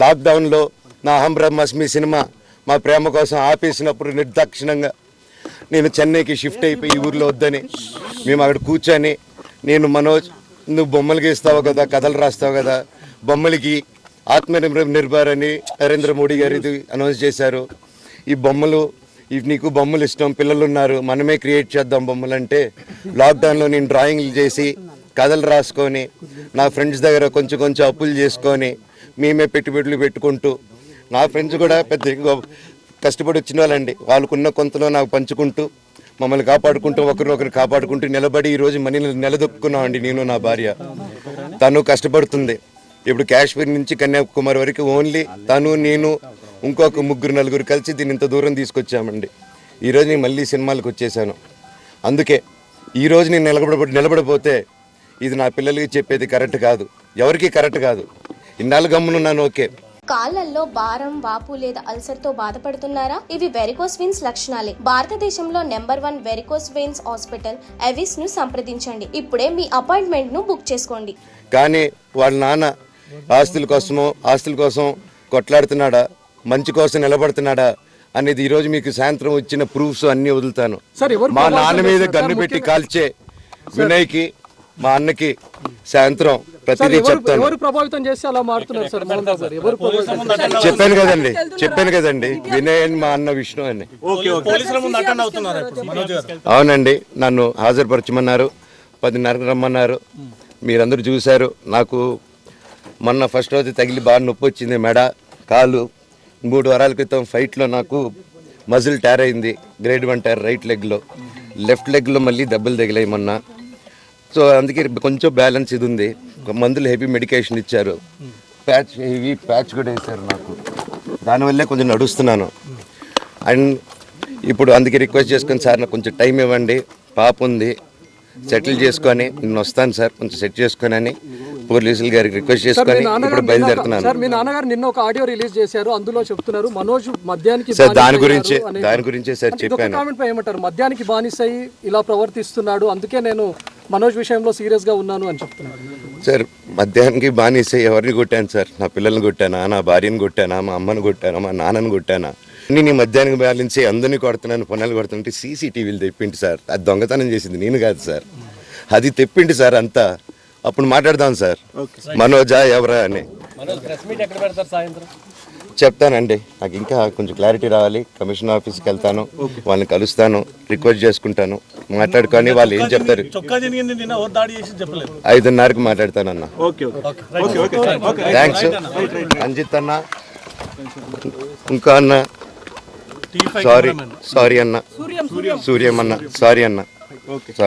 లాక్డౌన్లో నా అహం బ్రహ్మాస్మి సినిమా మా ప్రేమ కోసం ఆపేసినప్పుడు నిర్దాక్షిణంగా నేను చెన్నైకి షిఫ్ట్ అయిపోయి ఈ ఊర్లో వద్దని మేము అక్కడ కూర్చొని నేను మనోజ్ నువ్వు బొమ్మలు గీస్తావు కదా, కథలు రాస్తావు కదా, బొమ్మలకి ఆత్మనిర్భర్ అని నరేంద్ర మోడీ గారు ఇది అనౌన్స్ చేశారు. ఈ బొమ్మలు నీకు బొమ్మలు ఇష్టం, పిల్లలు ఉన్నారు, మనమే క్రియేట్ చేద్దాం బొమ్మలు అంటే లాక్డౌన్లో నేను డ్రాయింగ్లు చేసి కథలు రాసుకొని నా ఫ్రెండ్స్ దగ్గర కొంచెం అప్పులు చేసుకొని మేమే పెట్టుబడులు పెట్టుకుంటూ, నా ఫ్రెండ్స్ కూడా పెద్ద కష్టపడి వచ్చిన వాళ్ళండి, వాళ్ళకున్న కొంతలో నాకు పంచుకుంటూ మమ్మల్ని కాపాడుకుంటూ ఒకరినొకరు కాపాడుకుంటూ నిలబడి ఈరోజు మనీని నిలదొక్కున్నామండి. నేను నా భార్య తను కష్టపడుతుంది. ఇప్పుడు కాశ్మీర్ నుంచి కన్యాకుమారి వరకు ఓన్లీ తను నేను ఇంకొక 3-4 కలిసి దీన్ని ఇంత దూరం తీసుకొచ్చామండి. ఈరోజు నేను మళ్ళీ సినిమాలకు వచ్చేసాను. అందుకే ఈరోజు నేను నిలబడిపోతే ఇది నా పిల్లలకి చెప్పేది కరెక్ట్ కాదు, ఎవరికి కరెక్ట్ కాదు. ఇన్నాళ్ళు గమ్మునున్నాను ఓకే. కాళ్ళల్లో భారం, వాపు లేదా అల్సర్ తో బాధపడుతున్నారా? ఇవి వెరికోస్ వెయిన్స్ లక్షణాలే. భారతదేశంలో number 1 varicose veins hospital Avis ను సంప్రదించండి. ఇప్పుడే మీ అపాయింట్మెంట్ ను బుక్ చేసుకోండి. కానీ వాళ్ళ నాన్న ఆస్తుల కోసం కొట్లాడుతున్నాడా, మంచి కోసం నిలబడుతున్నాడా అనేది ఈరోజు మీకు సాయంత్రం వచ్చిన ప్రూఫ్స్ అన్ని వదులుతాను. మా నాన్న మీద గన్ను పెట్టి కాల్చే వినయ్కి, మా అన్నకి సాయంత్రం ప్రతిదీ చెప్తాను. చెప్పాను కదండి వినయ్ అని మా అన్న విష్ణు అని. అవునండి, నన్ను హాజరుపరచమన్నారు, 10:30కి రమ్మన్నారు. మీరందరూ చూశారు. నాకు మొన్న ఫస్ట్ రోజు తగిలి బాగా నొప్పి వచ్చింది, మెడ, కాలు. 3 వారాల క్రితం ఫైట్లో నాకు మజిల్ టైర్ అయింది, గ్రేడ్ 1 టైర్ రైట్ లెగ్లో. లెఫ్ట్ లెగ్లో మళ్ళీ దెబ్బలు తగిలాయి మొన్న. సో అందుకే కొంచెం బ్యాలెన్స్ ఇది ఉంది. మందులు హెవీ మెడికేషన్ ఇచ్చారు, హెవీ ప్యాచ్ కూడా వేశారు నాకు. దానివల్లే కొంచెం నడుస్తున్నాను. అండ్ ఇప్పుడు అందుకే రిక్వెస్ట్ చేసుకొని, సార్ నాకు కొంచెం టైం ఇవ్వండి, పాప ఉంది, సెటిల్ చేసుకొని నేను వస్తాను సార్, కొంచెం సెట్ చేసుకొని అని పోలీసులు గారికి రిక్వెస్ట్ చేసుకొని ఇప్పుడు బయలుదేరుతున్నాను. సార్, మీ నాన్నగారు నిన్న ఒక ఆడియో రిలీజ్ చేశారు, అందులో చెప్తున్నారు మనోజ్ మద్యానికి సార్ దాని గురించే సార్ చెప్పాను. కామెంట్ పై ఏమంటారు? మద్యానికి బానిసై ఇలా ప్రవర్తిస్తున్నాడు, అందుకే నేను మనోజ్ విషయంలో సీరియస్ గా ఉన్నాను అని చెప్తున్నారు. సార్ మద్యానికి బానిసై ఎవరిని కొట్టాను సార్? నా పిల్లల్ని కొట్టానా, నా భార్యను కొట్టానా, మా అమ్మని కొట్టానా, మా నాన్నని కొట్టానా? నేను మద్యానికి బాలించి అందరినీ కొడుతున్నాను, పొన్నాలు కొడుతుంటే సీసీటీవీలు తెప్పిండి సార్. అది దొంగతనం చేసింది నేను కాదు సార్, అది తెప్పిండి సార్ అంతా. అప్పుడు మాట్లాడదాం సార్ మనోజా ఎవరా అని. చెప్తానండి, నాకు ఇంకా కొంచెం క్లారిటీ రావాలి. కమిషనర్ ఆఫీస్కి వెళ్తాను, వాళ్ళని కలుస్తాను, రిక్వెస్ట్ చేసుకుంటాను, మాట్లాడుకొని వాళ్ళు ఏం చెప్తారు. 5:30కి మాట్లాడతానన్న. థ్యాంక్స్ అంజిత్ అన్న, ఇంకా అన్న సారీ అన్న, సూర్యం అన్న సారీ అన్న.